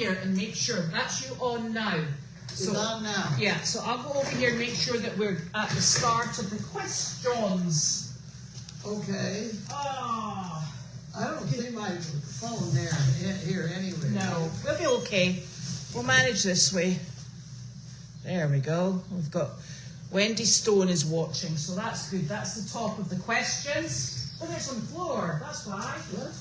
here and make sure. That's you on now. So, it's on now. Yeah, so I'll go over here and make sure that we're at the start of the questions. Okay. Ah. I don't see my phone there here anyway. No, we'll be okay. We'll manage this way. There we go. We've got Wendy Stone is watching, so that's good. That's the top of the questions. Oh, there's on the floor. That's why. What?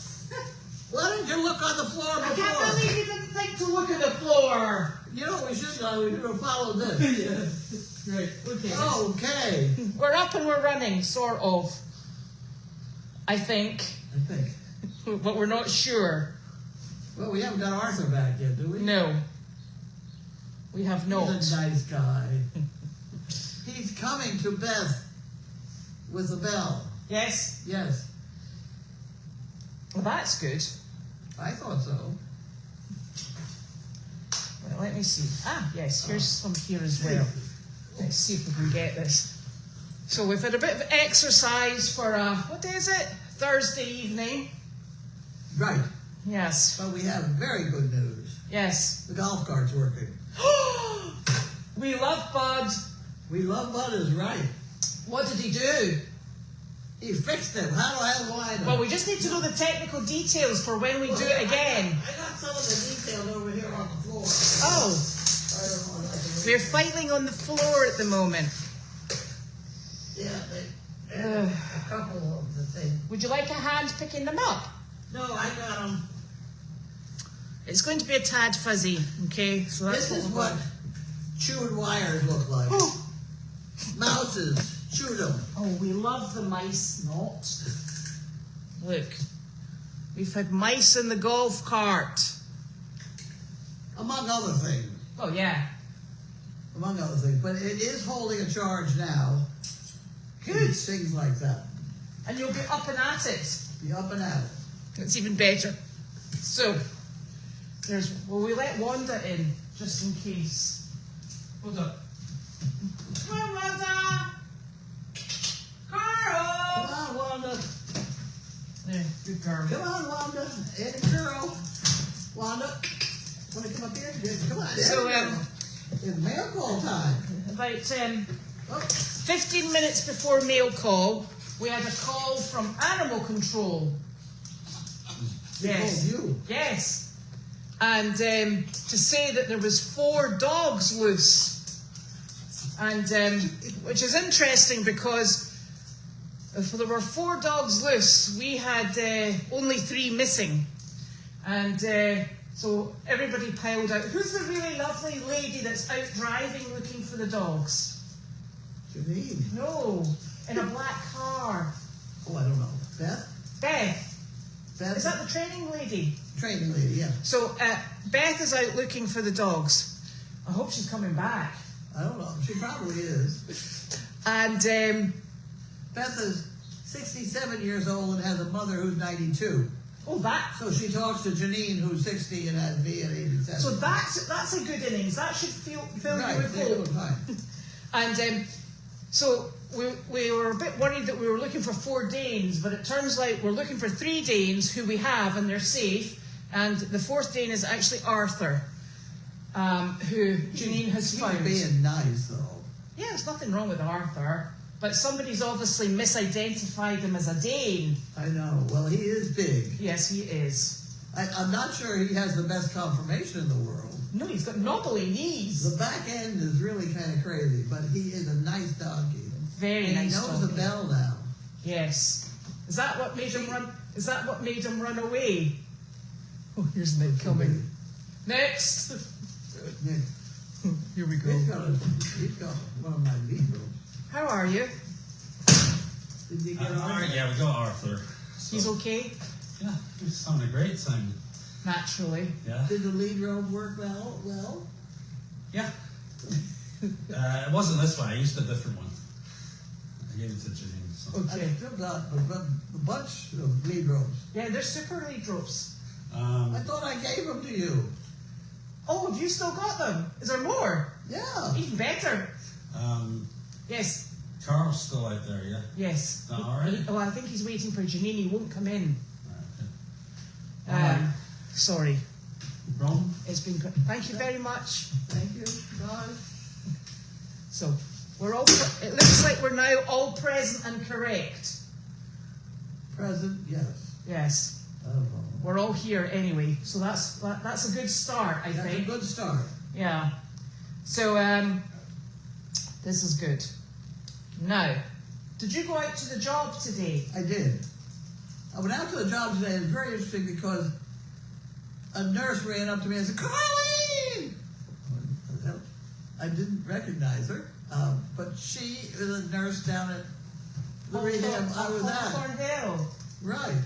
Why didn't you look on the floor before? I can't believe you didn't think to look at the floor. You know what we should do? We should follow this. Yeah. Right. Okay. Okay. We're up and we're running, sort of. I think. But we're not sure. Well, we haven't got Arthur back yet, do we? No. We have not. He's a nice guy. He's coming to Beth with a bell. Yes? Yes. Well, that's good. I thought so. Well, let me see. Ah, yes, here's some here as well. Let's see if we can get this. So we've had a bit of exercise for, what day is it? Thursday evening. Right. Yes. But we have very good news. Yes. The golf cart's working. We love Bud. We love Bud is right. What did he do? He fixed it. How the hell do I know? Well, we just need to know the technical details for when we do it again. I got some of the details over here on the floor. Oh. I don't know if I can read. We're fighting on the floor at the moment. Yeah, they a couple of the things. Would you like a hand picking them up? No, I got them. It's going to be a tad fuzzy, okay? So that's This is we're what going. chewed wires look like. Mouses chew them. Oh, we love the mice not. Look, we've had mice in the golf cart. Among other things. Oh, yeah. Among other things. But it is holding a charge now. Good. Things like that. And you'll be up and at it. Be up and at it. It's even better. So, will we let Wanda in, just in case? Hold on. Come on, Wanda! Carl! Come on, Wanda. There, good girl. Come on, Wanda. And girl. Wanda. Want to come up here? Come on. So, it's mail call time. about 15 minutes before mail call, we had a call from animal control. Yes. Oh, you. Yes. And to say that there was 4 dogs loose. And which is interesting because if there were 4 dogs loose, we had only 3 missing. And so everybody piled out. Who's the really lovely lady that's out driving looking for the dogs? Janine. No, in a black car. Oh, I don't know. Beth? Beth. Beth? Is that the training lady? Training lady, yeah. So Beth is out looking for the dogs. I hope she's coming back. I don't know. She probably is. And Beth is 67 years old and has a mother who's 92. oh, that. So she talks to Janine, who's 60 and has me at 87. So that's a good innings. That should fill right, you with they're doing hope. fine. And so we were a bit worried that we were looking for 4 Danes, but it turns out we're looking for 3 Danes who we have and they're safe. And the 4th Dane is actually Arthur, who Janine has He's found. being nice, though. Yeah, there's nothing wrong with Arthur, but somebody's obviously misidentified him as a Dane. I know. Well, he is big. Yes, he is. I'm not sure he has the best conformation in the world. No, he's got knobbly knees. The back end is really kind of crazy, but he is a nice donkey. Very and nice he knows donkey. the bell now. Yes. Is that what made him run? Is that what made him run away? Oh, here's Ned coming. Next. Yeah. Here we go. He's got one of my Negroes. How are you? Did you get All on? right, yeah, we got Arthur. So, He's okay? Yeah, he sounded great, Simon. Naturally. Yeah. Did the lead rope work well? Yeah. It wasn't this one. I used a different one. I gave it to Janine. So. Okay. I still got a bunch of lead ropes. Yeah, they're super lead ropes. I thought I gave them to you. Oh, have you still got them? Is there more? Yeah. Even better. Yes. Carl's still out there, yeah? Yes. Is that all right? Well, I think he's waiting for Janine. He won't come in. Right, okay. Sorry. No problem. It's been great. Thank you very much. Thank you. Bye. So we're all. It looks like we're now all present and correct. Present, yes. Yes, Oh, we're all here anyway. So that's a good start, I that's a think. good start. Yeah. So this is good. Now, did you go out to the job today? I did. I went out to the job today. It was very interesting because a nurse ran up to me and said, "Carlene!" I didn't recognize her, but she was a nurse down at the rehab I was at. Cornhill. Right.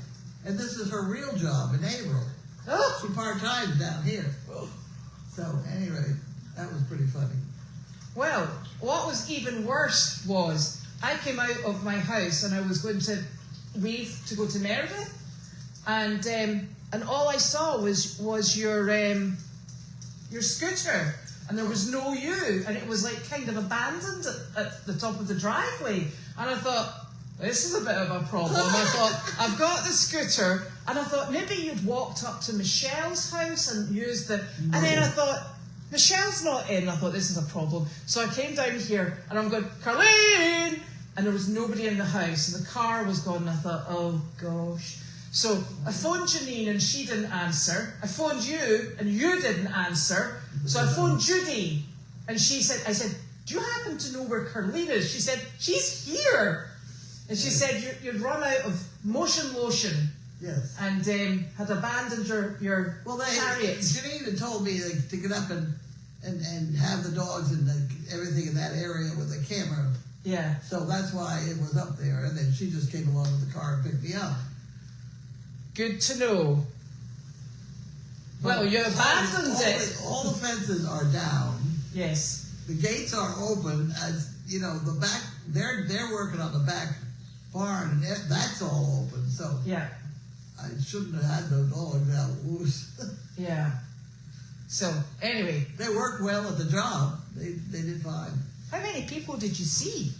And this is her real job in April. Oh. She part-time down here. So anyway, that was pretty funny. Well, what was even worse was I came out of my house and I was going to leave to go to Meredith, and all I saw was your scooter, and there was no you, and it was like kind of abandoned at the top of the driveway, and I thought, this is a bit of a problem. I thought, I've got the scooter, and I thought maybe you'd walked up to Michelle's house and used the, and then I thought, Michelle's not in. I thought, this is a problem. So I came down here, and I'm going, Carlene! And there was nobody in the house, and the car was gone, and I thought, oh gosh. So I phoned Janine, and she didn't answer. I phoned you, and you didn't answer. So I phoned Judy, and she said, I said, do you happen to know where Carlene is? She said, she's here. And she said, you'd run out of motion lotion. Yes. And had abandoned your chariot. Janine had told me to get up and have the dogs and everything in that area with the camera. Yeah. So that's why it was up there. And then she just came along with the car and picked me up. Good to know. Well, you abandoned it. All the fences are down. Yes. The gates are open. As you know, the back. They're working on the back barn, and that's all open. So Yeah. I shouldn't have had the dogs out loose. Yeah. So anyway, They worked well at the job. They did fine. how many people did you see?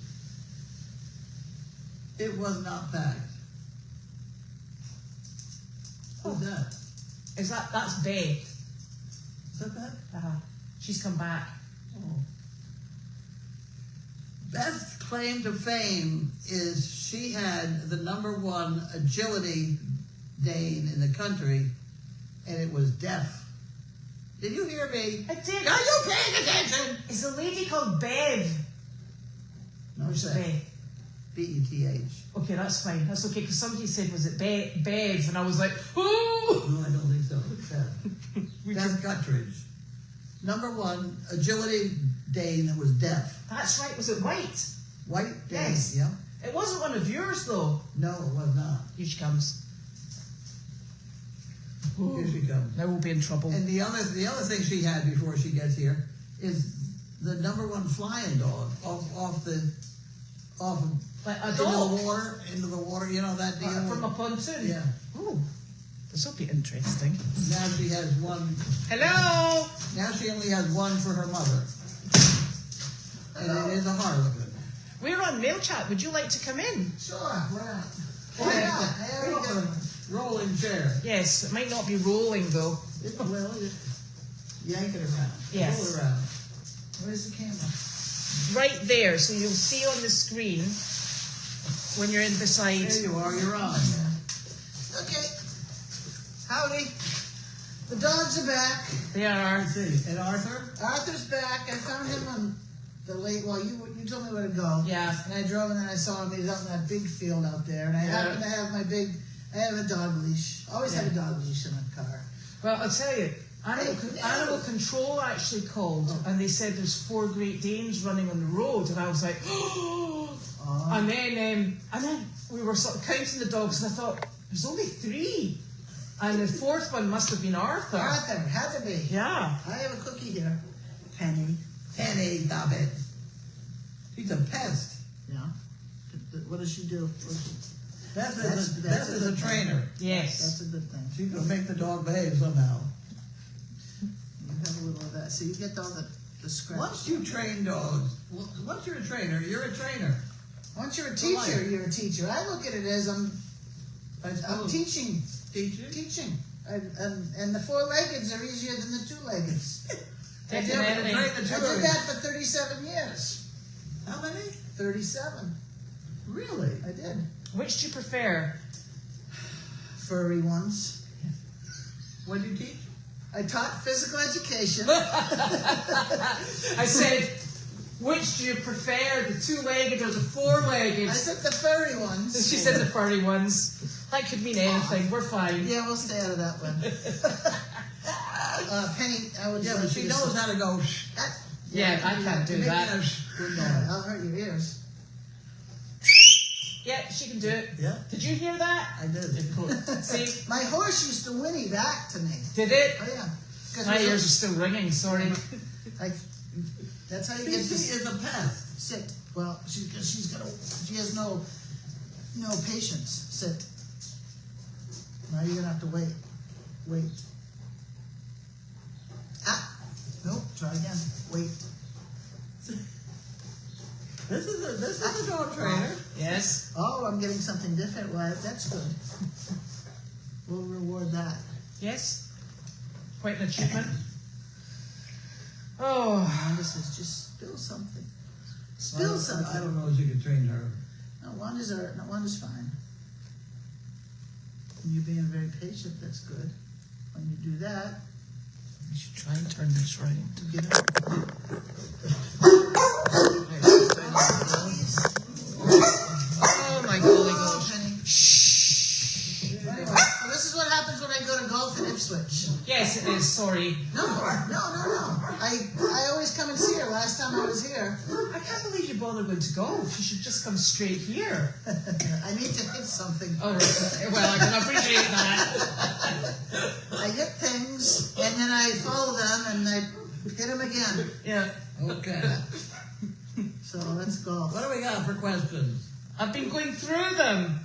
It was not packed. Who's that? That's Beth? Is that Beth? She's come back. Oh. Beth's claim to fame is she had the #1 agility Dane in the country, and it was deaf. Did you hear me? I did. Are you paying attention? It's a lady called Bev. No, Or is it Beth. Beth? B-E-T-H. Okay, that's fine. That's okay, because somebody said, was it Bev? And I was like, oh! No, I don't think so. Beth. Beth Guttridge. #1 agility Dane that was deaf. That's right. Was it white? White Dane, Yes. yeah. It wasn't one of yours, though. No, it was not. Here she comes. Here she comes. Now we'll be in trouble. And the other thing she had before she gets here is the #1 flying dog off Like a into dog? the water, you know that deal. From a pontoon? Yeah. Oh, this will be interesting. Now she has one. Hello! Now she only has one for her mother. And it is a harlequin. We're on Mail Chat. Would you like to come in? Sure, why not? Why not? Hey, we got a rolling chair. Yes, it might not be rolling though. Yank it around. Yes. Roll it around. Where's the camera? Right there, so you'll see on the screen when you're in beside. There you are, you're on. Okay. Howdy. The dogs are back. They are. Let's see. And Arthur? Arthur's back. I found him on the late. Well, you told me where to go. Yeah. And I drove, and then I saw him. He was out in that big field out there, and I happened to have I have a dog leash. Always have a dog leash in my car. Well, I'll tell you, Animal Control actually called, and they said there's 4 Great Danes running on the road, and I was like, oh. And then we were sort of counting the dogs, and I thought there's only 3, and the 4th one must have been Arthur. Arthur, had to be. Yeah. I have a cookie here. Penny. Stop it. She's a pest. Yeah. What does she do? Beth That's is a a good trainer. Yes. That's a good thing. She's going to make the dog behave somehow. You have a little of that. So you get all the scratch. Once you train dogs, once you're a trainer, you're a trainer. Once you're a For life. teacher, you're a teacher. I look at it as I'm I suppose. teaching. Teacher? Teaching. And the four-leggeds are easier than the two-leggeds. I did Definitely. that for 37 years. How many? 37. Really? I did. Which do you prefer? Furry ones. What did you teach? I taught physical education. I said, which do you prefer, the two-legged or the four-legged? I said the furry ones. She said the furry ones. That could mean anything. We're fine. Yeah, we'll stay out of that one. Penny, I would Yeah, like but she you to knows say- how to go. Yeah, I can't do Maybe that. good going. I'll hurt your ears. Yeah, she can do it. Yeah, Did you hear that? I did. See? My horse used to whinny back to me. Did it? Oh yeah. 'Cause My we- ears are still ringing, sorry. Like, that's how you get She this is a pest. sick. Well, she has no patience. Sit. Now you're gonna have to wait. Wait. Ah. Nope. Try again. Wait. This is a dog trainer. Yes. Oh, I'm getting something different. Well, that's good. We'll reward that. Yes. Quite an achievement. Oh. Wanda says, just spill something. Spill something. I don't know if you could train her. No, Wanda's fine. And you being very patient, that's good. When you do that, We should try and turn this right. you get up. Oh my golly gosh. Penny. Anyway, so this is what happens when I go to golf in Ipswich. Yes, it is, sorry. No. I always come and see her. Last time I was here, I can't believe you bothered going to golf. You should just come straight here. I need to hit something. Oh, right. Well, I can appreciate that. I hit things, and then I follow them, and I hit them again. Yeah. Okay. So let's golf. What do we got for questions? I've been going through them.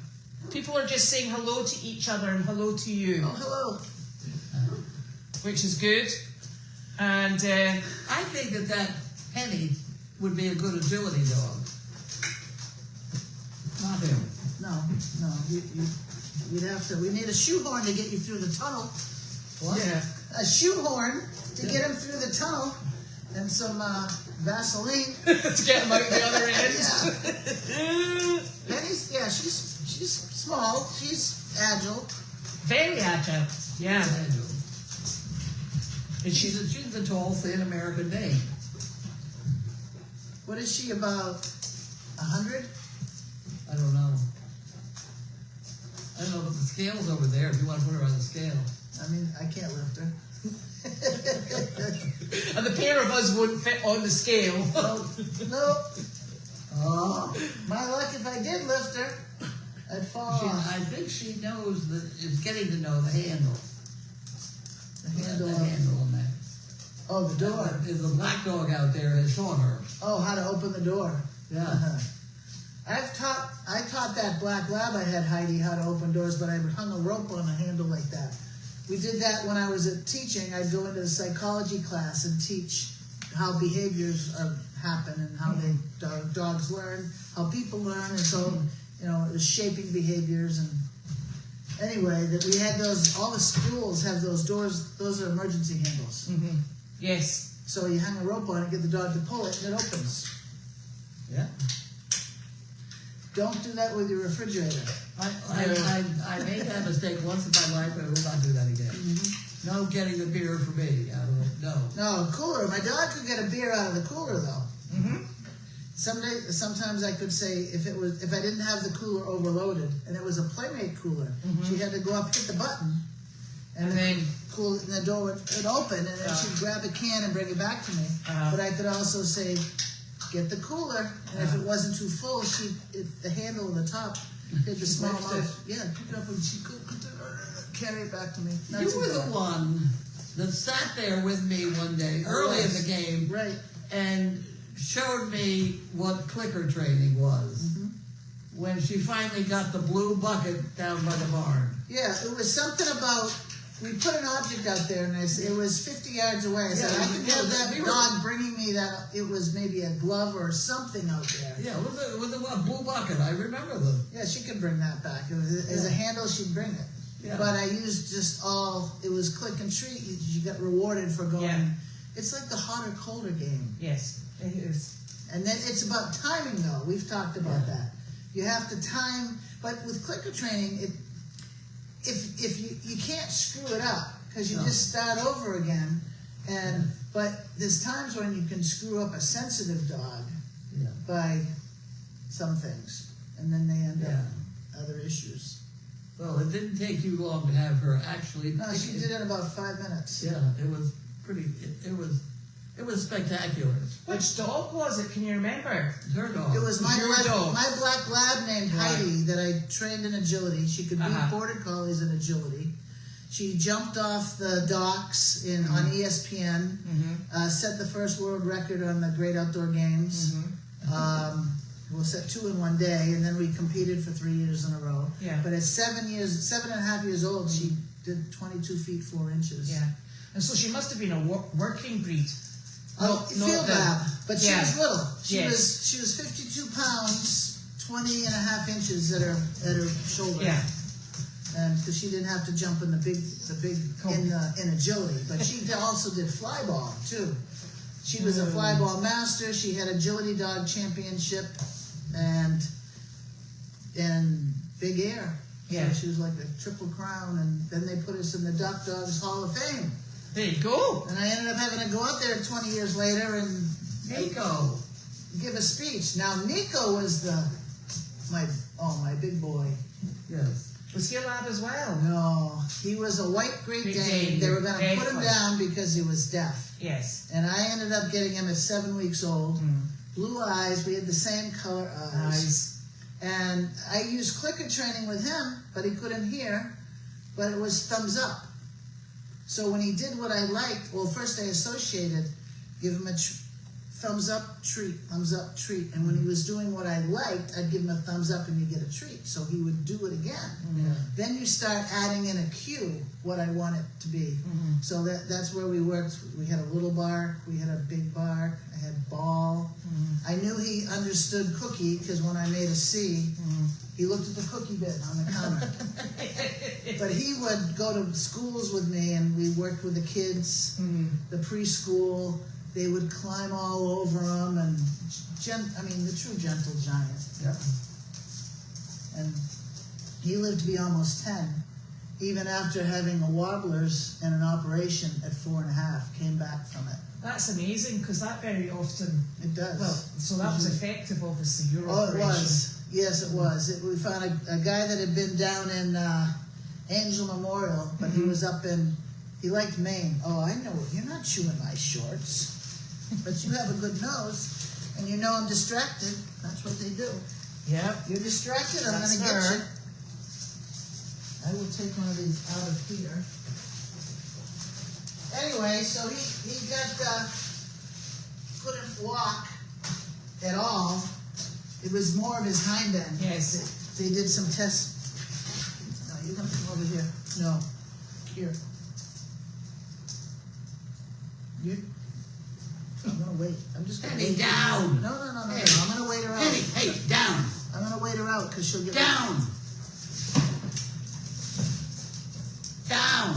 People are just saying hello to each other and hello to you, Oh, hello. which is good. And I think that Penny would be a good agility dog. Not him. No. You'd have to. We need a shoehorn to get you through the tunnel. What? yeah. A shoehorn to get him through the tunnel, and some Vaseline. To get them out the other end. Yeah. Penny's, yeah, she's small. She's agile. Very agile. Yeah. And she's a tall, thin American name. What is she, about 100? I don't know. I don't know, but the scale's over there if you want to put her on the scale. I mean, I can't lift her. And the pair of us wouldn't fit on the scale. Nope. Oh, my luck, if I did lift her, I'd fall off. I think she knows is getting to know the handle. The handle. The handle on that. Oh, the door. There's a black dog out there has shown her. Oh, how to open the door. Yeah. I taught that black lab I had, Heidi, how to open doors, but I hung a rope on a handle like that. We did that when I was teaching. I'd go into a psychology class and teach how behaviors happen and how dogs learn, how people learn, and so, it was shaping behaviors. And anyway, that we had all the schools have those doors, those are emergency handles. Mm-hmm. Yes. So you hang a rope on it, get the dog to pull it, and it opens. Yeah. Don't do that with your refrigerator. I made that mistake once in my life, and I will not do that again. Mm-hmm. No getting the beer for me out of it. No. No, cooler. My dog could get a beer out of the cooler, though. Mm-hmm. Sometimes I could say if I didn't have the cooler overloaded and it was a Playmate cooler, she had to go up, hit the button, and then the door would open, and then she'd grab a can and bring it back to me. But I could also say, get the cooler, and if it wasn't too full, the handle on the top hit the small mouth. Yeah, pick it up and she could carry it back to me. Not You too were the bad. one that sat there with me one day early in the game, Right. and showed me what clicker training was. When she finally got the blue bucket down by the barn. Yeah, it was something about, we put an object out there, and it was 50 yards away. I said, I can have that dog bringing me that, it was maybe a glove or something out there. Yeah, with a blue bucket. I remember them. Yeah, she could bring that back. As a handle, she'd bring it. Yeah. But I used just all, it was click and treat. You got rewarded for going. Yeah. It's like the hotter, colder game. Yes, it is. And then it's about timing though. We've talked about that. You have to time, but with clicker training, if you can't screw it up because you just start over again. But there's times when you can screw up a sensitive dog by some things, and then they end up other issues. Well, it didn't take you long to have her actually. No, she did it in about 5 minutes. Yeah, it was pretty. It was spectacular. Which dog was it? Can you remember? Her dog. It was my Your dog. my black lab named Heidi that I trained in agility. She could beat border collies in agility. She jumped off the docks on ESPN, set the first world record on the Great Outdoor Games. We'll set 2 in one day, and then we competed for 3 years in a row. Yeah. But at 7.5 years old, she did 22 feet 4 inches. Yeah. And so she must have been a working breed. Field lab, but she was little. She Yes. was 52 pounds, 20.5 inches at her shoulder. Yeah. And because she didn't have to jump in the big in agility, but she also did fly ball too. She was a fly ball master. She had agility dog championship and big air. Yeah. So she was like a triple crown, and then they put us in the Duck Dogs Hall of Fame. There you go. And I ended up having to go out there 20 years later and give a speech. Now Nico was my big boy. Yes. Was he a lad as well? No, he was a white Great Dane. They were going to put him down because he was deaf. Yes. And I ended up getting him at 7 weeks old. Blue eyes. We had the same color eyes. And I used clicker training with him, but he couldn't hear. But it was thumbs up. So when he did what I liked, well, first I associated, give him a thumbs up, treat, thumbs up, treat. And when he was doing what I liked, I'd give him a thumbs up and you get a treat. So he would do it again. Then you start adding in a cue, what I want it to be. So that's where we worked. We had a little bark, we had a big bark, I had ball. I knew he understood cookie because when I made a C, he looked at the cookie bit on the counter. But he would go to schools with me and we worked with the kids, the preschool. They would climb all over him and, the true gentle giant. Yeah. And he lived to be almost 10, even after having a wobblers and an operation at 4.5, came back from it. That's amazing because that very often. It does. Well, so that was effective, obviously. Your operation. It was. Yes, it was. We found a guy that had been down in Angel Memorial, but he was up in, he liked Maine. Oh, I know, you're not chewing my shorts. But you have a good nose, and you know I'm distracted. That's what they do. Yep. You're distracted, I'm going to get you. I will take one of these out of here. Anyway, so he couldn't walk at all. It was more of his hind end. Yes. They did some tests. No, you're going to come over here. No. Here. I'm going to wait. I'm just going to Penny, wait. down. No. Hey. I'm going to wait her out. Penny, hey, down. I'm going to wait her out because she'll get Down. Down.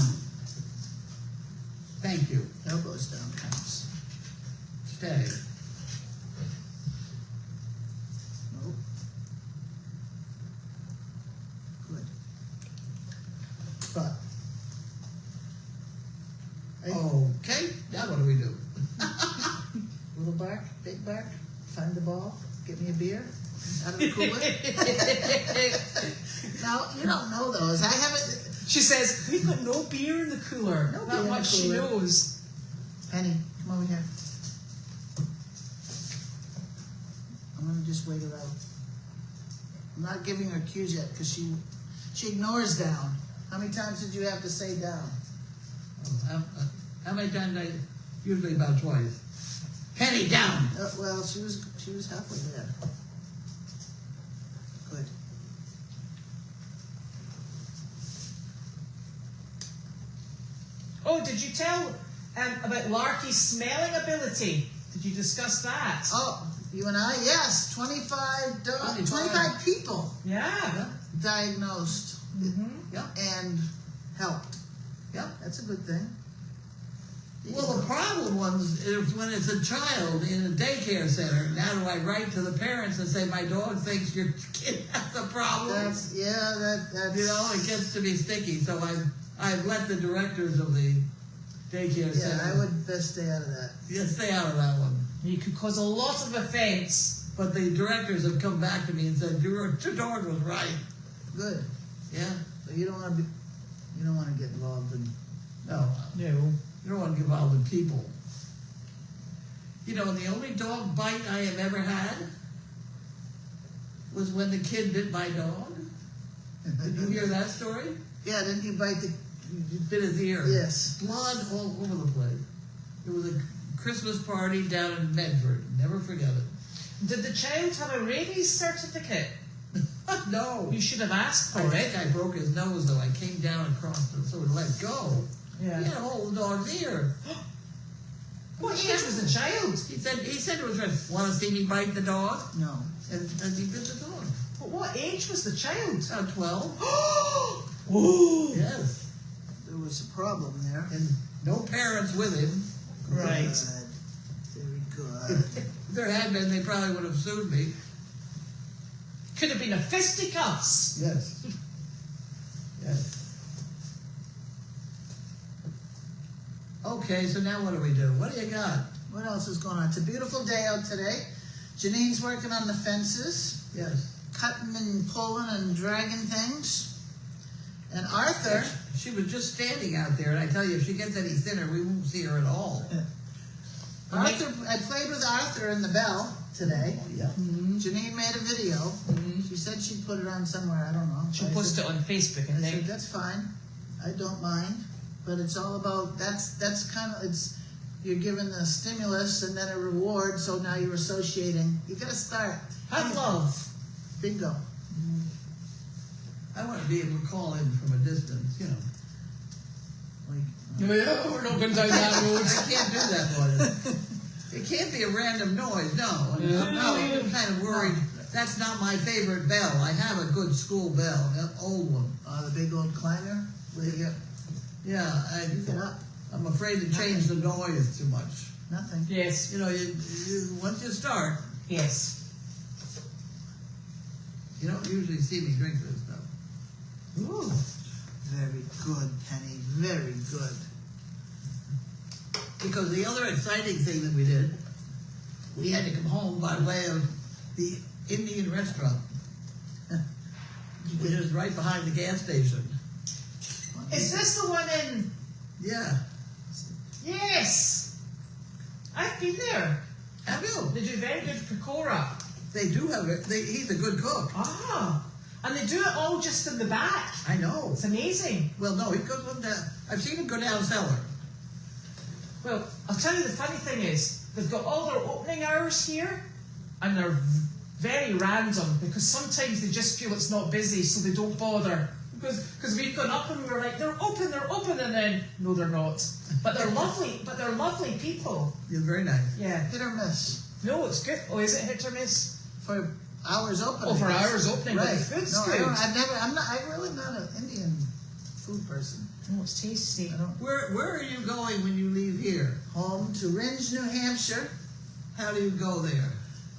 Thank you. elbows down counts. Steady. Nope. Good. But. Okay, now what do we do? Little bark, big bark, find the ball, get me a beer out of the cooler. No, you don't know those. I haven't. She says, we've got no beer in the cooler. No beer That in the much she cooler. knows. Penny, come over here. I'm gonna just wait her out. I'm not giving her cues yet because she ignores down. How many times did you have to say down? How many times? Usually about twice. Penny, down. Well, she was halfway there. Good. Oh, did you tell about Larky's smelling ability? Did you discuss that? Oh, you and I, yes, 25 people Yeah. diagnosed. Yeah, and helped. yeah. That's a good thing. Well, the problem is when it's a child in a daycare center. Now do I write to the parents and say my dog thinks your kid has a problem? That's You know, it gets to be sticky. So I've let the directors of the daycare yeah, center. I would best stay out of that. Yeah, stay out of that one. You could cause a lot of offence. But the directors have come back to me and said your dog was right. Good. Yeah. So you don't want to get involved in. No. No. You don't want to get involved in people. You know, the only dog bite I have ever had was when the kid bit my dog. Did you hear that story? Yeah, didn't you bite the? He bit his ear. Yes. Blood all over the place. It was a Christmas party down in Medford. Never forget it. Did the child have a rabies certificate? No. You should have asked for I it. think I broke his nose though. I came down across it, so it let go. Yeah. He had a hole in the dog's ear. What age was the child? He said it was right. Want to see me bite the dog? No. And he bit the dog. But what age was the child? About 12. Oh! Yes. There was a problem there. And no parents with him. Right. Good. Very good. If there had been, they probably would have sued me. Could have been a fisticuffs. Yes. Yes. Okay, so now what do we do? What do you got? What else is going on? It's a beautiful day out today. Janine's working on the fences, Yes. cutting and pulling and dragging things. And Arthur, She was just standing out there, and I tell you, if she gets any thinner, we won't see her at all. I played with Arthur in the bell today. Oh, yeah. Janine made a video. She said she'd put it on somewhere. I don't know. She'll I post said- it on Facebook, I I said think. that's fine. I don't mind. But it's all about that's kind of you're given the stimulus and then a reward. So now you're associating. You got to start. Have love. Bingo. I want to be able to call in from a distance, you know. Like, Yeah, we're not going down that road. I can't do that, boy. It can't be a random noise, no. I'm kind of worried. That's not my favorite bell. I have a good school bell, an old one. the big old climber. Where you get Yeah, you get up. I'm afraid to change the noise too much. Nothing. Yes. You know, once you start, Yes. you don't usually see me drink this stuff. Ooh. Very good, Penny. Very good. Because the other exciting thing that we did, we had to come home by way of the Indian restaurant, which is right behind the gas station. Is this the one in? Yeah. Yes. I've been there. Have you? They do very good pakora. They do have it. He's a good cook. Ah. And they do it all just in the back. I know. It's amazing. Well, no, he goes up down. I've seen him go down cellar. Well, I'll tell you the funny thing is, they've got all their opening hours here, and they're very random, because sometimes they just feel it's not busy, so they don't bother. Because we've gone up and we were like, they're open, and then, no, they're not. But they're lovely people. He's very nice. Yeah. Hit or miss No, it's good. Oh, is it hit or miss? for hours opening. Oh, for hours opening, but Right. the food's no, good. I'm really not an Indian food person. Oh, it's tasty. I don't. Where are you going when you leave here? Home to Ringe, New Hampshire. How do you go there?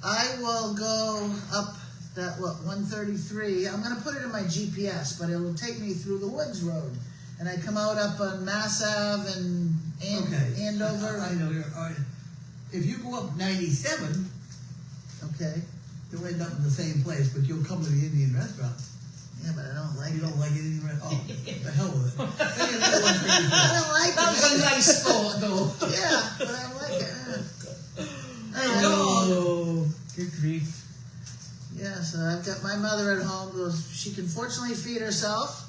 I will go up that 133. I'm going to put it in my GPS, but it will take me through the Woods Road, and I come out up on Mass Ave and Andover. I know you're. If you go up 97, Okay. you'll end up in the same place, but you'll come to the Indian restaurant. Yeah, but I don't like You it. don't like Indian restaurant? Oh, the hell with it. Then you go I don't like That was a it. nice thought, though. Yeah, but I don't like it. Oh, good grief. Yeah, so I've got my mother at home. She can fortunately feed herself.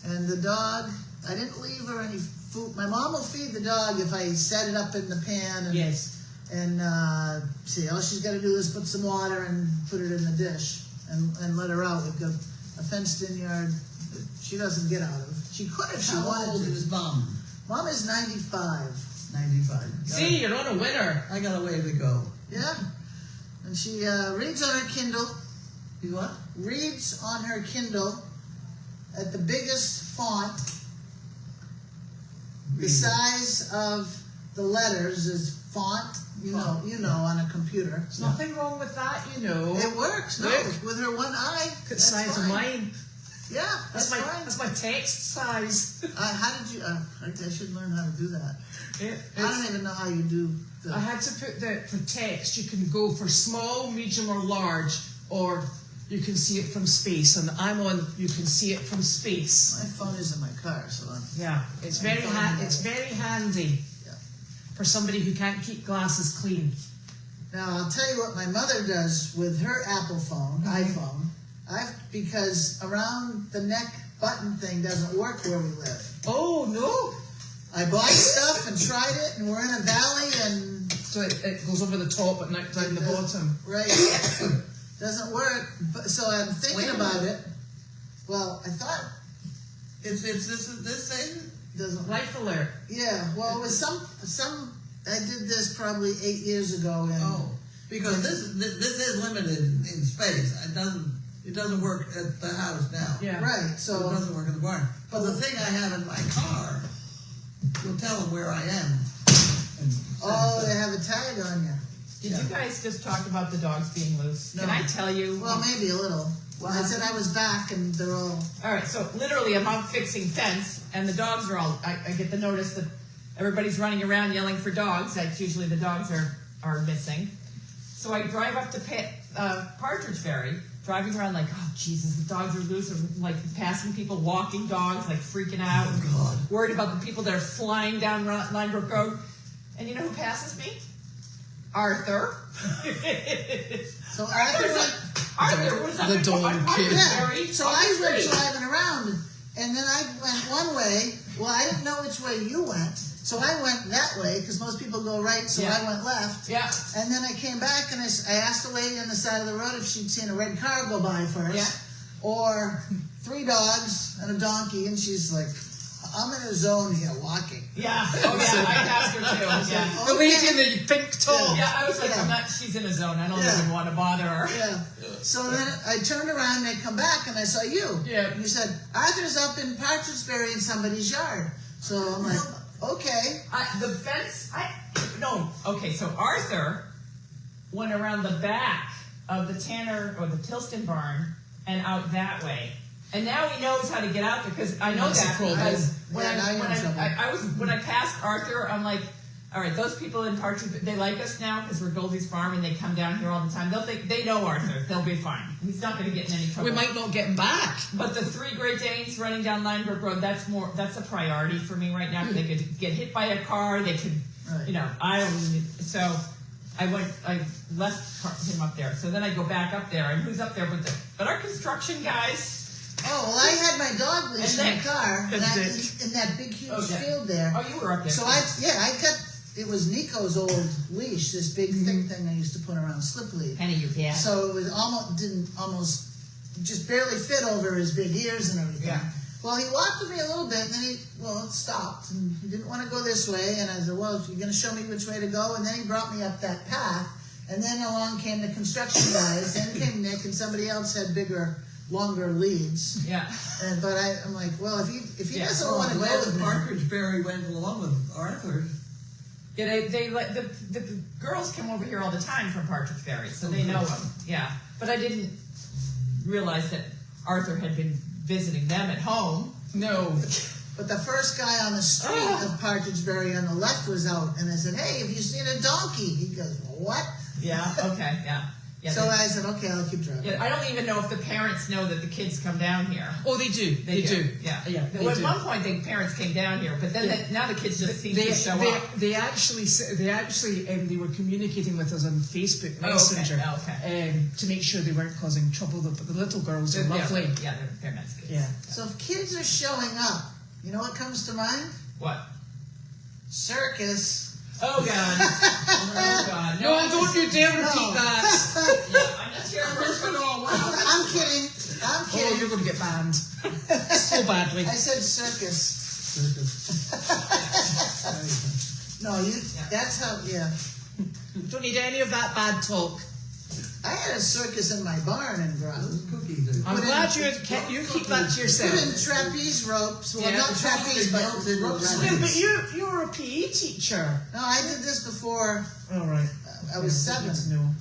And the dog, I didn't leave her any food. My mom will feed the dog if I set it up in the pan. And, Yes. And see, all she's got to do is put some water and put it in the dish and let her out. We've got a fenced-in yard that she doesn't get out of. She could if she How wanted old to. is Mom? Mom is 95. 95. See, you're on a winner. I got a way to go. Yeah. And she reads on her Kindle. You what? Reads on her Kindle. at the biggest font, the size of the letters is font. You know, on a computer. There's nothing wrong with that, you know. It works. No, Look. with her one eye. Look at the That's size of fine. mine. Yeah, That's that's my fine. that's my text size. How did you? I should learn how to do that. It- I don't even know how you do. I had to put for text, you can go for small, medium, or large, or you can see it from space. And I'm on, you can see it from space. My phone is in my car, so I'm. Yeah, it's I'm very finding that. it's very handy Yeah. for somebody who can't keep glasses clean. Now I'll tell you what my mother does with her Apple phone, iPhone. Because around the neck button thing doesn't work where we live. Oh no! I bought stuff and tried it, and we're in a valley, and So it goes over the top but not down the bottom. right, doesn't work. But, so I'm thinking about it. Well, I thought It's this thing. doesn't. Life alert. Yeah. Well, it was some. I did this probably 8 years ago, and Because this is limited in space. It doesn't work at the house now. Yeah. right. So it So doesn't work in the barn. But the thing I have in my car will tell them where I am. they have a tag on you. Did you guys just talk about the dogs being loose? No. Can I tell you? Well, maybe a little. Well, I said I was back, and they're all. All right, so literally I'm out fixing fence, and the dogs are all, I get the notice that everybody's running around yelling for dogs. That's usually the dogs are missing. So I drive up to Partridgeberry, driving around like, oh, Jesus, the dogs are loose. I'm like passing people walking dogs, like freaking out. Oh, God. Worried about the people that are flying down Linebrook Road. And you know who passes me? Arthur. So Arthur went. Arthur was up The in dog kid. Partridgeberry Yeah. So on the I went street. driving around, and then I went one way. Well, I didn't know which way you went, so I went that way because most people go right. So Yeah. I went left. Yeah. And then I came back and I asked the lady on the side of the road if she'd seen a red car go by first, Yeah. or 3 dogs and a donkey, and she's like, "I'm in a zone here, walking." Yeah. Oh yeah, I passed her too. Yeah. The lady in the pink top. Yeah, I was like, Yeah. she's in a zone. I don't Yeah. even want to bother her. Yeah. So then I turned around and I come back and I saw you. Yeah. And you said, Arthur's up in Partridgeberry in somebody's yard. So I'm like, okay. The fence, okay, so Arthur went around the back of the Tanner or the Tilston barn and out that way. And now he knows how to get out there because I know That's that the problem. because when Yeah, now you're in trouble. when I passed Arthur, I'm like, all right, those people in Partridge, they like us now because we're Goldy's farm and they come down here all the time. They know Arthur. They'll be fine. He's not going to get in any trouble. We might not get him back. But the 3 Great Danes running down Linebrook Road, that's a priority for me right now. They could get hit by a car, they could, Right. so I left him up there. So then I go back up there, and who's up there but our construction guys. Oh, well, I had my dog leash in And the car And Dick. in that big, huge Okay. field there. Oh, you were up there. So I cut, it was Nico's old leash, this big, thick thing I used to put around slip lead. Penny, you dad. So it was almost just barely fit over his big ears and everything. Yeah. Well, he walked with me a little bit, and then it stopped, and he didn't want to go this way, and I said, well, you're going to show me which way to go, and then he brought me up that path, and then along came the construction guys, then came Nick, and somebody else had bigger, longer leads, Yeah. but I'm like, well, if he Yeah. doesn't want to go with me, Partridgeberry went along with Arthur. Yeah, they let the girls come over here all the time from Partridgeberry, so they know him. Yeah. But I didn't realize that Arthur had been visiting them at home. No. but the first guy on the street of Partridgeberry on the left was out, and I said, hey, have you seen a donkey? He goes, what? Yeah. Okay. Yeah. Yeah. So I said, okay, I'll keep driving. Yeah, I don't even know if the parents know that the kids come down here. Oh, they do. They do. Yeah. Yeah, they Well, do. at one point, the parents came down here, but then now the kids just seem to show up. They actually they were communicating with us on Facebook Messenger to make sure they weren't causing trouble. But the little girls are lovely. Yeah, they're nice kids. Yeah. So if kids are showing up, you know what comes to mind? What? Circus. Oh God. Oh God. No, don't you dare repeat No. that. Yeah, I'm just here for I'm kidding. I'm Oh, kidding. you're going to get banned so badly. I said circus. No, that's how, yeah. Don't need any of that bad talk. I had a circus in my barn in Groton. Those cookies are. I'm glad you keep that to Put yourself. in trapeze ropes. Well, Yeah, not the trapeze, but melted with ropes. rabbits. Yeah, but you're a PE teacher. No, I did this before All right. I was 7. No.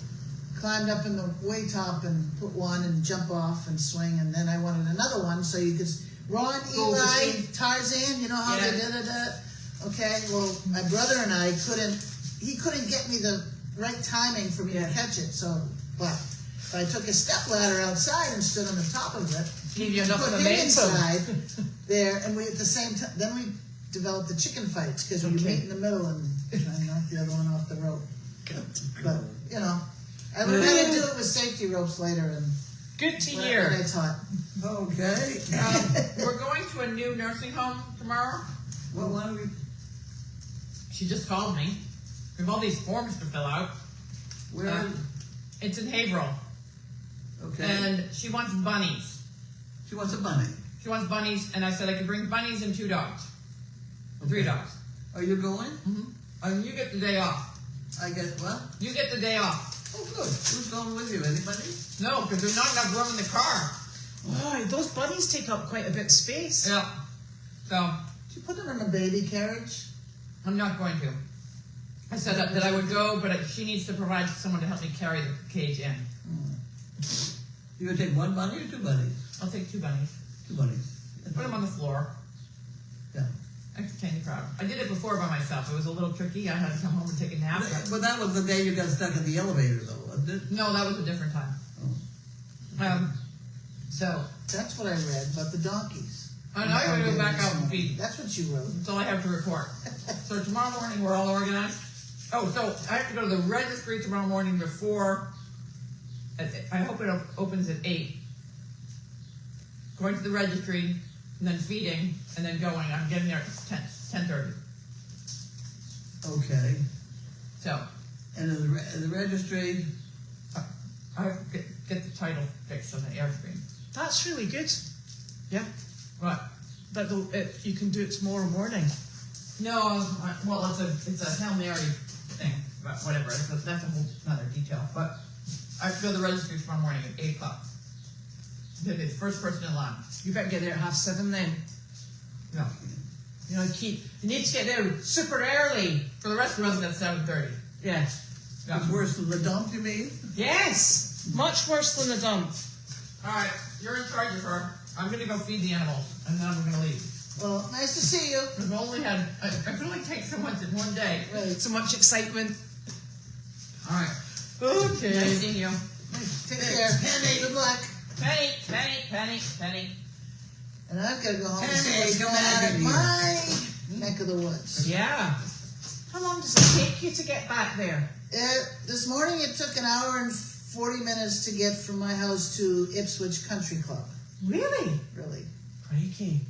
Climbed up in the way top and put one and jump off and swing, and then I wanted another one so you could. Ron, Go Eli, between. Tarzan, you know how Yeah. they did it? Okay, well, my brother and I he couldn't get me the right timing for me to Yeah. catch it, so, but if I took a step ladder outside and stood on the top of it, Give you enough put him momentum. inside there, and we at the same time, then we developed the chicken fights, because we Okay. meet in the middle and try and knock the other one off the rope. But, you know, I learned how to do it with safety ropes later, and Good to when hear. I taught. Okay. We're going to a new nursing home tomorrow. Well, why don't we? She just called me. We have all these forms to fill out. Where? It's in Haverhill, Okay. and she wants bunnies. She wants a bunny. She wants bunnies, and I said I could bring bunnies and 2 dogs, 3 dogs. Are you going? And you get the day off. I get what? You get the day off. Oh, good. Who's going with you? Anybody? No, because there's not enough room in the car. Oh, those bunnies take up quite a bit of space. Yeah. So Did you put them in a baby carriage? I'm not going to. I said that I would go, but she needs to provide someone to help me carry the cage in. You gonna take one bunny or 2 bunnies? I'll take 2 bunnies. 2 bunnies. And put them on the floor. Yeah. Entertain the crowd. I did it before by myself. It was a little tricky. I had to come home and take a nap. But that was the day you got stuck in the elevator, though, wasn't it? No, that was a different time. So That's what I read about the donkeys. I know you're gonna go back out and feed. That's what you wrote. That's all I have to report. So tomorrow morning we're all organized. Oh, so I have to go to the registry tomorrow morning before. I hope it opens at 8. Going to the registry, and then feeding, and then going. I'm getting there at 10:30. Okay. So And in the registry, I have to get the title fixed on the Airstream. That's really good. Yeah. What? But you can do it tomorrow morning. No, well, it's a Hail Mary thing, but whatever. That's a whole another detail. But I have to go to the registry tomorrow morning at 8 o'clock. To be the first person in line. You better get there at 7:30 then. No. You know, you need to get there super early. For the rest of us, that's 7:30. Yeah. Yeah. it's worse than the dump, you mean? Yes. Much worse than the dump. All right, you're in charge of her. I'm gonna go feed the animals, and then I'm gonna leave. Well, nice to see you. I've only had. I can only take so much in one day. Right. So much excitement. All right. Okay. Nice seeing you. Take care. Penny. Good luck. Penny. And I've got to go home and see Penny, what's come going on back in in my neck of the woods. Yeah. How long does it take you to get back there? This morning it took an hour and 40 minutes to get from my house to Ipswich Country Club. Really? Really. Crikey.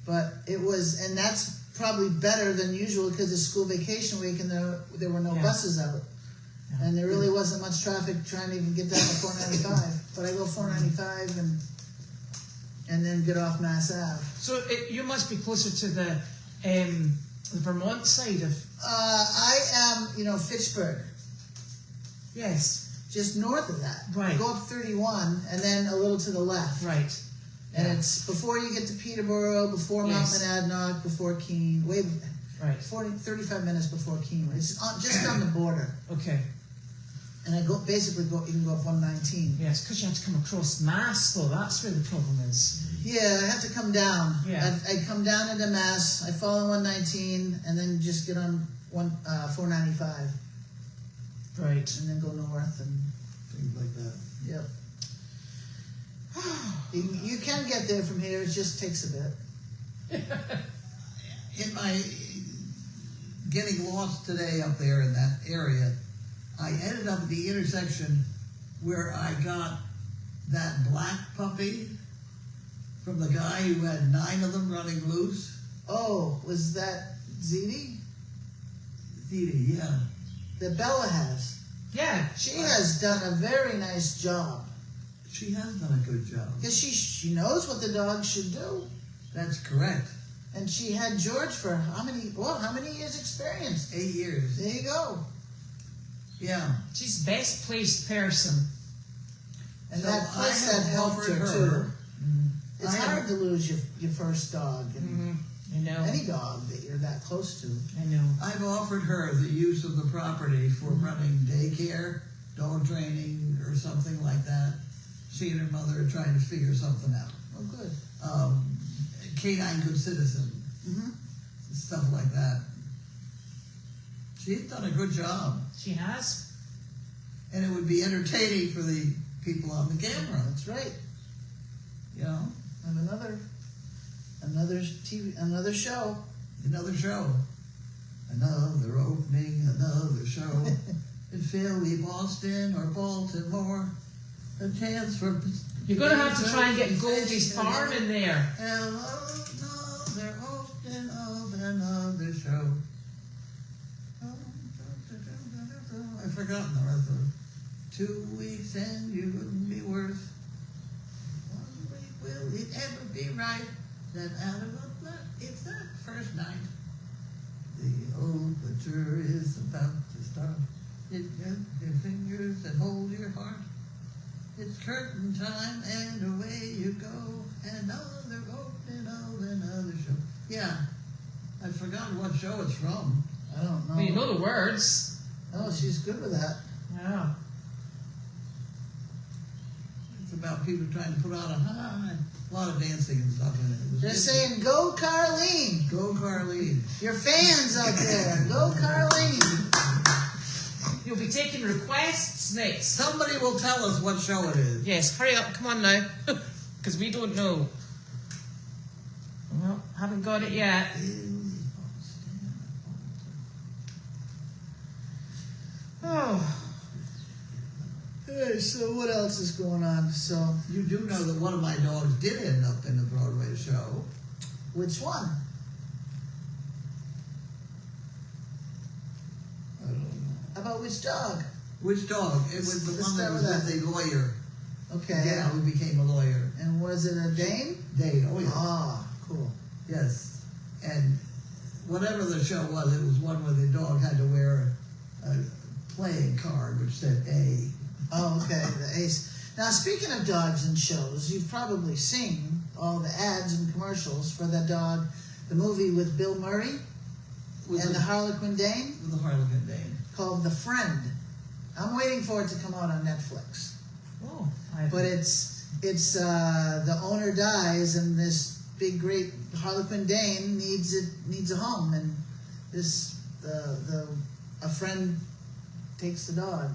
But it was, and that's probably better than usual because it's school vacation week and there were no Yeah. buses out. Yeah. And there really wasn't much traffic trying to even get down to 495. But I go 495 and then get off Mass Ave. So you must be closer to the Vermont side of. I am, Fitchburg, Yes. just north of that. Right. Go up 31 and then a little to the left. Right. And Yeah. it's before you get to Peterborough, before Mount Yes. Monadnock, before Keene, Right. 35 minutes before Keene. It's just on the border. Okay. And I you can go up 119. Yes, because you have to come across Mass, though. That's where the problem is. Yeah, I have to come down. Yeah. I come down into Mass, I follow 119, and then just get on 495, Right. and then go north, and Things like that. yep. You can get there from here, it just takes a bit. In my getting lost today up there in that area, I ended up at the intersection where I got that black puppy from the guy who had 9 of them running loose. Oh, was that Ziti? Dee, yeah. That Bella has. Yeah. She has done a very nice job. She has done a good job. Because she knows what the dog should do. That's correct. And she had George for how many years experience? 8 years. There you go. Yeah. She's the best placed person. And So that place I that have helped offered her her- too. It's I have- hard to lose your first dog, and I know. any dog that you're that close to. I know. I've offered her the use of the property for running daycare, dog training, or something like that. She and her mother are trying to figure something out. Oh, good. Canine good citizen, Mm-hmm. stuff like that. She's done a good job, She has. and it would be entertaining for the people on the camera. That's right. You know, And another show. another show, another opening, another show in Philly, Boston, or Baltimore. A chance for You're going to have to try and get Goldy's farm in there. Hello, another opening of another show. I've forgotten the rest of it. 2 weeks and you wouldn't be worth. 1 week, will it ever be right? That out of a blood, it's that first night. The overture is about to start. Get your fingers and hold your heart. It's curtain time and away you go. Another opening of another show. Yeah, I've forgotten what show it's from. I don't know. Well, you know the words. Oh, she's good with that. Yeah. It's about people trying to put on a lot of dancing and stuff in it. It was They're good. saying, "Go, Carlene." Go Carlene. Your fans out there, go, Carlene. You'll be taking requests next. Somebody will tell us what show it is. Yes, hurry up. Come on now. Because we don't know. Well, haven't got it yet. Oh. Hey, so what else is going on? So, You do know that one of my dogs did end up in the Broadway show. which one? I don't know. How about which dog? Which dog? It was the Let's one that start was with with the lawyer. Okay. Yeah, who became a lawyer. And was it a Dane? Dane, oh yeah. Ah, cool. Yes. And whatever the show was, it was one where the dog had to wear a playing card which said A. Oh, okay, the ace. Now, speaking of dogs and shows, you've probably seen all the ads and commercials for the dog, the movie with Bill Murray With and the Harlequin Dane with the Harlequin Dane. called The Friend. I'm waiting for it to come out on Netflix. Oh. But it's the owner dies and this big great Harlequin Dane needs a home, and a friend takes the dog.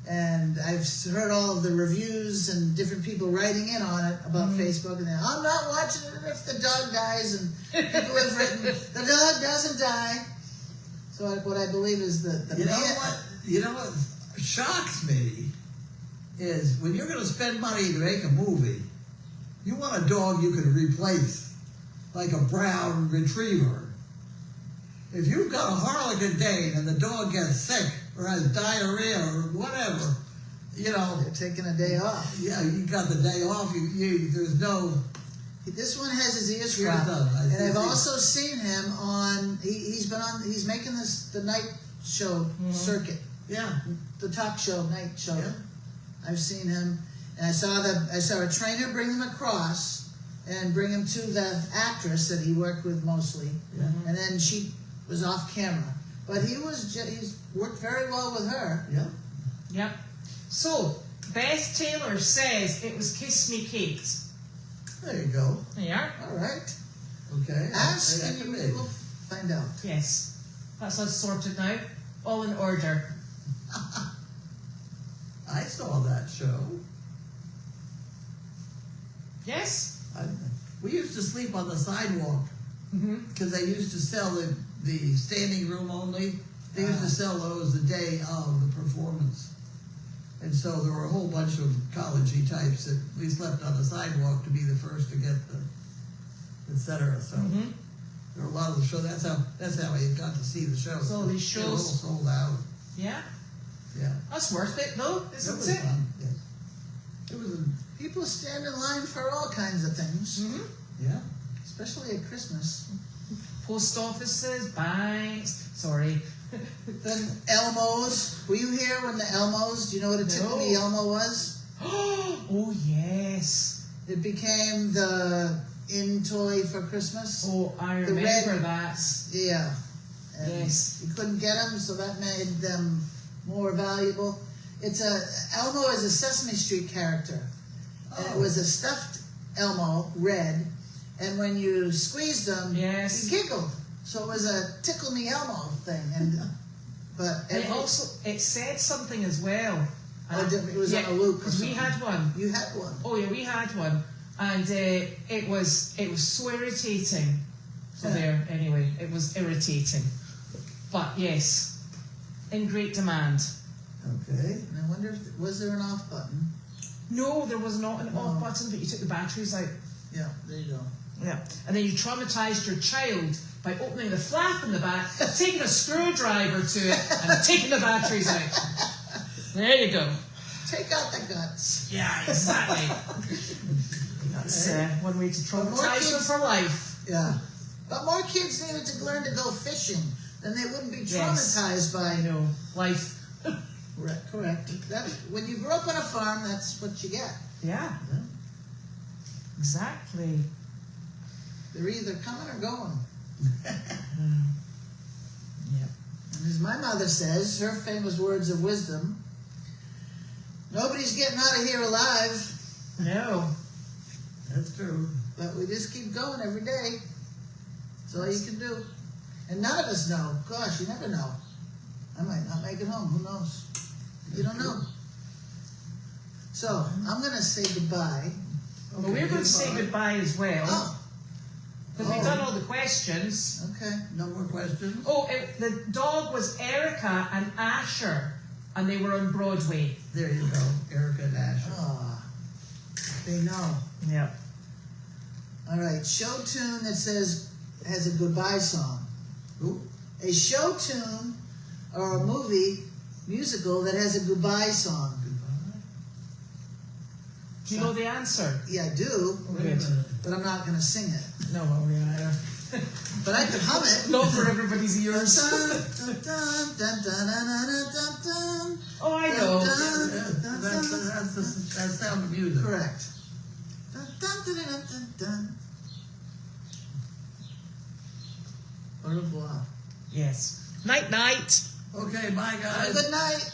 And I've heard all of the reviews and different people writing in on it about Facebook, and I'm not watching it if the dog dies, and people have written the dog doesn't die. So what I believe is the You know what shocks me is when you're going to spend money to make a movie, you want a dog you can replace, like a brown retriever. If you've got a Harlequin Dane and the dog gets sick or has diarrhea or whatever, you know, they're taking a day off. yeah, you got the day off. There's no. This one has his ears Ears cropped, done. and I've also seen him on. He's making the night show circuit, Yeah, the talk show night show. Yeah. I've seen him, and I saw a trainer bring him across and bring him to the actress that he worked with mostly, Yeah. and then she was off camera. But he's worked very well with her. yeah. Yep. So, Beth Taylor says it was Kiss Me Kate. There you go. There you are. All right, Okay. ask I and you commit. will find out. Yes. That's us sorted now. All in order. I saw that show. Yes? We used to sleep on the sidewalk Mm-hmm. because they used to sell the standing room only. They used to sell those the day of the performance. And so there were a whole bunch of college-y types that we slept on the sidewalk to be the first to get et cetera. So there were a lot of the show. That's how we got to see the show. So these They were all shows- sold out. Yeah? Yeah. That's worth it, though, It isn't was it? fun. Yes. It was People stand in line for all kinds of things, yeah. especially at Christmas. Post offices, banks, sorry, Then Elmo's. Were you here when the Elmo's? Do you know what a Tickle Me Elmo was? Oh yes. It became the in toy for Christmas. Oh, I The remember red- that. Yeah. And Yes. You couldn't get them, so that made them more valuable. Elmo is a Sesame Street character. And it was a stuffed Elmo, red, and when you squeezed them, Yes. he giggled. So it was a Tickle Me Elmo thing. But And it said something as well. it was on a loop or because we something. had one. You had one. Oh yeah, we had one, and it was so irritating. So Yeah. there, anyway, it was irritating. But yes, in great demand. Okay. And I wonder was there an off button? No, there was not an No. off button, but you took the batteries out. Yeah, there you go. Yeah, and then you traumatized your child by opening the flap in the back, taking a screwdriver to it, and taking the batteries out. There you go. Take out the guts. Yeah, exactly. That's one way to traumatize them for life. Yeah. But more kids needed to learn to go fishing. Then they wouldn't be Yes. traumatized by I know, life. Correct. When you grow up on a farm, that's what you get. Yeah, exactly. They're either coming or going. Yep. And as my mother says, her famous words of wisdom, nobody's getting out of here alive, No. That's true. but we just keep going every day. That's all you can do. And none of us know. Gosh, you never know. I might not make it home. Who knows? You don't know. So, I'm going to say goodbye. Well, we're going to say goodbye as well. Oh, Because we've done all the questions. okay. No more questions? Oh, the dog was Erica and Asher, and they were on Broadway. There you go. Erica and Asher. Ah, they know. Yeah. All right, show tune that has a goodbye song. Ooh. A show tune or a musical that has a goodbye song. Goodbye. Do you know the answer? Yeah, I do, Wait a minute. but I'm not going to sing it. No, well, yeah. But I could hum it. Not for everybody's Dun, ears. dun, dun, dun, dun, dun, dun, dun, dun, Oh, I dun, know. dun, dun, dun, dun. That's Sound of Music. Correct. Dun, dun, dun, dun, dun, dun. Au revoir. Yes. Night, night. Okay, bye Have a guys. good night.